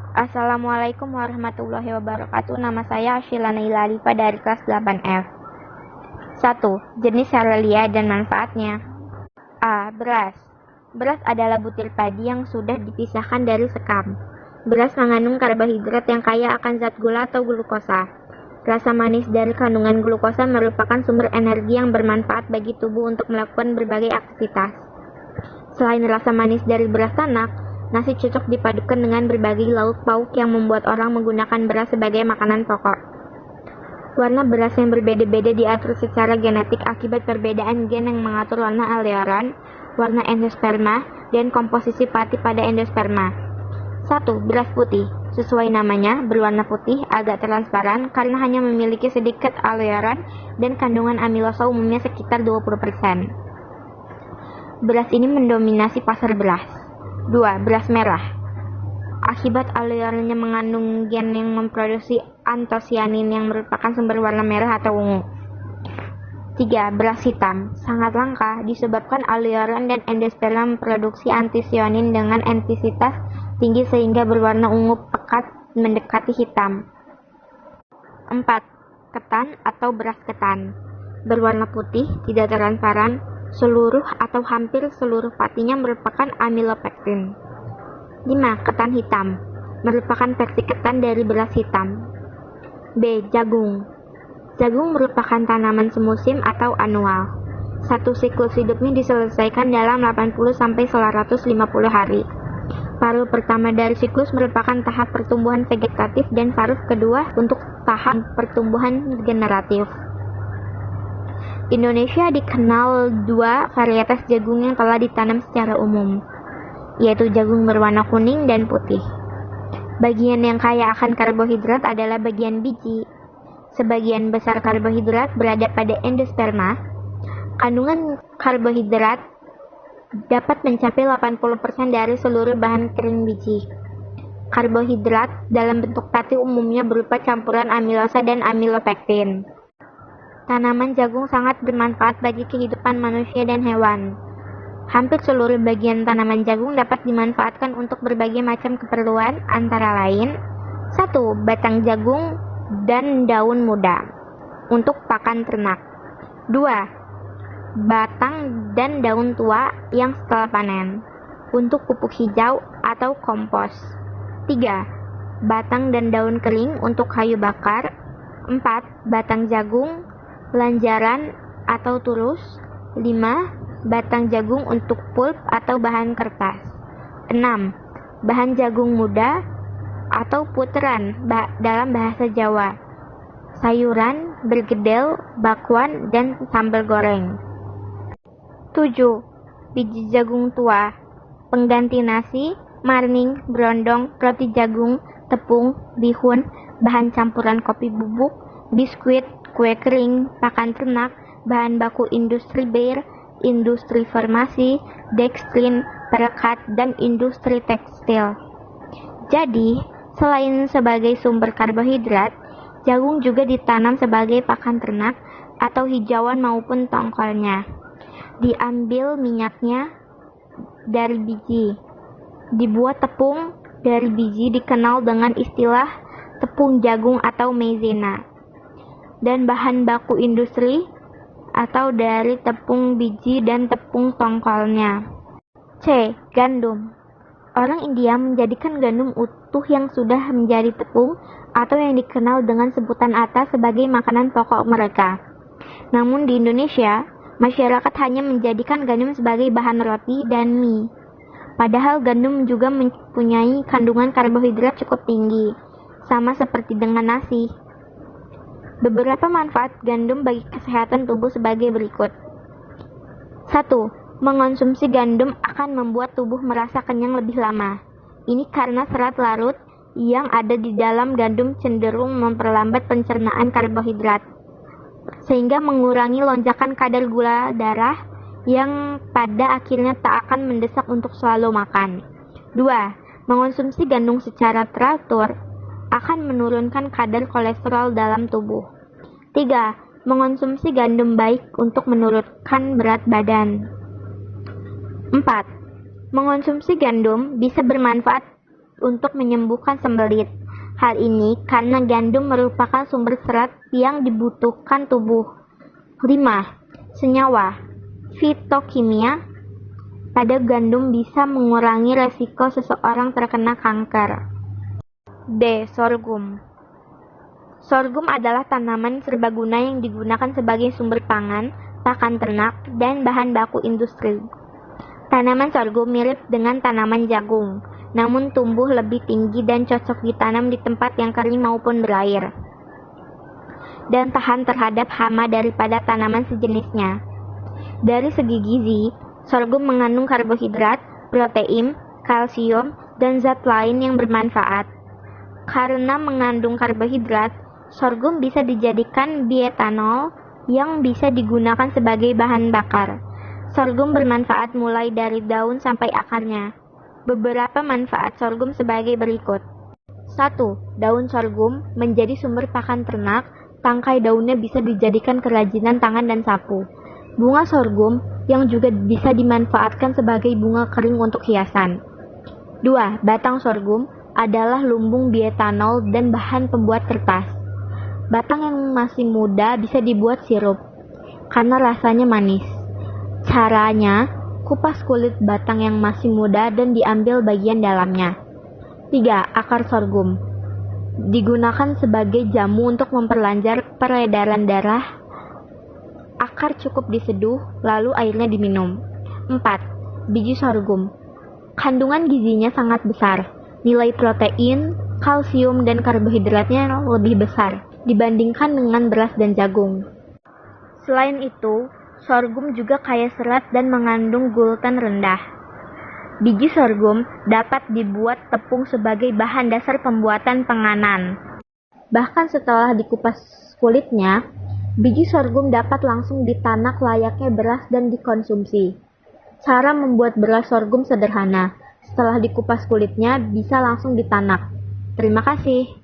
Assalamualaikum warahmatullahi wabarakatuh. Nama saya Ashila Naila Alifa dari kelas 8F. 1. Jenis serealia dan manfaatnya. A. Beras. Beras adalah butir padi yang sudah dipisahkan dari sekam. Beras mengandung karbohidrat yang kaya akan zat gula atau glukosa. Rasa manis dari kandungan glukosa merupakan sumber energi yang bermanfaat bagi tubuh untuk melakukan berbagai aktivitas. Selain rasa manis dari beras tanak, nasi cocok dipadukan dengan berbagai lauk pauk yang membuat orang menggunakan beras sebagai makanan pokok. Warna beras yang berbeda-beda diatur secara genetik akibat perbedaan gen yang mengatur warna aleuron, warna endosperma, dan komposisi pati pada endosperma. 1. Beras putih. Sesuai namanya, berwarna putih, agak transparan karena hanya memiliki sedikit aleuron dan kandungan amilosa umumnya sekitar 20%. Beras ini mendominasi pasar beras. 2. Beras merah. Akibat aleuronnya mengandung gen yang memproduksi antosianin yang merupakan sumber warna merah atau ungu. 3. Beras hitam. Sangat langka disebabkan aleuron dan endosperma memproduksi antosianin dengan intensitas tinggi sehingga berwarna ungu pekat mendekati hitam. 4. Ketan atau beras ketan. Berwarna putih, tidak transparan, seluruh atau hampir seluruh patinya merupakan amilopektin. 5. Ketan hitam. Merupakan versi ketan dari beras hitam. B. Jagung. Jagung merupakan tanaman semusim atau anual. Satu siklus hidupnya diselesaikan dalam 80-150 hari. Paruh pertama dari siklus merupakan tahap pertumbuhan vegetatif dan paruh kedua untuk tahap pertumbuhan generatif. Indonesia dikenal dua varietas jagung yang telah ditanam secara umum, yaitu jagung berwarna kuning dan putih. Bagian yang kaya akan karbohidrat adalah bagian biji. Sebagian besar karbohidrat berada pada endosperma. Kandungan karbohidrat dapat mencapai 80% dari seluruh bahan kering biji. Karbohidrat dalam bentuk pati umumnya berupa campuran amilosa dan amilopektin. Tanaman jagung sangat bermanfaat bagi kehidupan manusia dan hewan. Hampir seluruh bagian tanaman jagung dapat dimanfaatkan untuk berbagai macam keperluan, antara lain 1. Batang jagung dan daun muda untuk pakan ternak. 2. Batang dan daun tua yang setelah panen untuk pupuk hijau atau kompos. 3. Batang dan daun kering untuk kayu bakar. 4. Batang jagung, lanjaran atau turus. 5. Batang jagung untuk pulp atau bahan kertas. 6. Bahan jagung muda atau puteran dalam bahasa Jawa. Sayuran, bergedel, bakwan, dan sambal goreng. 7. Biji jagung tua, pengganti nasi, marning, berondong, roti jagung, tepung, bihun, bahan campuran kopi bubuk, biskuit, kue kering, pakan ternak, bahan baku industri bir, industri farmasi, dextrin, perekat, dan industri tekstil. Jadi, selain sebagai sumber karbohidrat, jagung juga ditanam sebagai pakan ternak atau hijauan maupun tongkolnya. Diambil minyaknya dari biji. Dibuat tepung dari biji dikenal dengan istilah tepung jagung atau maizena. Dan bahan baku industri atau dari tepung biji dan tepung tongkolnya. C. Gandum. Orang India menjadikan gandum utuh yang sudah menjadi tepung atau yang dikenal dengan sebutan atas sebagai makanan pokok mereka. Namun di Indonesia, masyarakat hanya menjadikan gandum sebagai bahan roti dan mie. Padahal gandum juga mempunyai kandungan karbohidrat cukup tinggi, sama seperti dengan nasi. Beberapa manfaat gandum bagi kesehatan tubuh sebagai berikut. 1. Mengonsumsi gandum akan membuat tubuh merasa kenyang lebih lama. Ini karena serat larut yang ada di dalam gandum cenderung memperlambat pencernaan karbohidrat, sehingga mengurangi lonjakan kadar gula darah yang pada akhirnya tak akan mendesak untuk selalu makan. 2. Mengonsumsi gandum secara teratur akan menurunkan kadar kolesterol dalam tubuh. 3. Mengonsumsi gandum baik untuk menurunkan berat badan. 4. Mengonsumsi gandum bisa bermanfaat untuk menyembuhkan sembelit. Hal ini karena gandum merupakan sumber serat yang dibutuhkan tubuh. 5. Senyawa fitokimia pada gandum bisa mengurangi resiko seseorang terkena kanker. D. Sorghum. Sorghum adalah tanaman serbaguna yang digunakan sebagai sumber pangan, pakan ternak, dan bahan baku industri. Tanaman sorghum mirip dengan tanaman jagung, namun tumbuh lebih tinggi dan cocok ditanam di tempat yang kering maupun berair, dan tahan terhadap hama daripada tanaman sejenisnya. Dari segi gizi, sorghum mengandung karbohidrat, protein, kalsium, dan zat lain yang bermanfaat. Karena mengandung karbohidrat, sorghum bisa dijadikan bioetanol yang bisa digunakan sebagai bahan bakar. Sorghum bermanfaat mulai dari daun sampai akarnya. Beberapa manfaat sorghum sebagai berikut. 1. Daun sorghum menjadi sumber pakan ternak. Tangkai daunnya bisa dijadikan kerajinan tangan dan sapu. Bunga sorghum yang juga bisa dimanfaatkan sebagai bunga kering untuk hiasan. 2. Batang sorghum adalah lumbung bioetanol dan bahan pembuat kertas. Batang yang masih muda bisa dibuat sirup karena rasanya manis. Caranya, kupas kulit batang yang masih muda dan diambil bagian dalamnya. 3. Akar sorghum digunakan sebagai jamu untuk memperlancar peredaran darah. Akar cukup diseduh, lalu airnya diminum. 4. Biji sorghum. Kandungan gizinya sangat besar. Nilai protein, kalsium, dan karbohidratnya lebih besar dibandingkan dengan beras dan jagung. Selain itu, sorghum juga kaya serat dan mengandung gluten rendah. Biji sorghum dapat dibuat tepung sebagai bahan dasar pembuatan penganan. Bahkan setelah dikupas kulitnya, biji sorghum dapat langsung ditanak layaknya beras dan dikonsumsi. Cara membuat beras sorghum sederhana. Setelah dikupas kulitnya, bisa langsung ditanak. Terima kasih.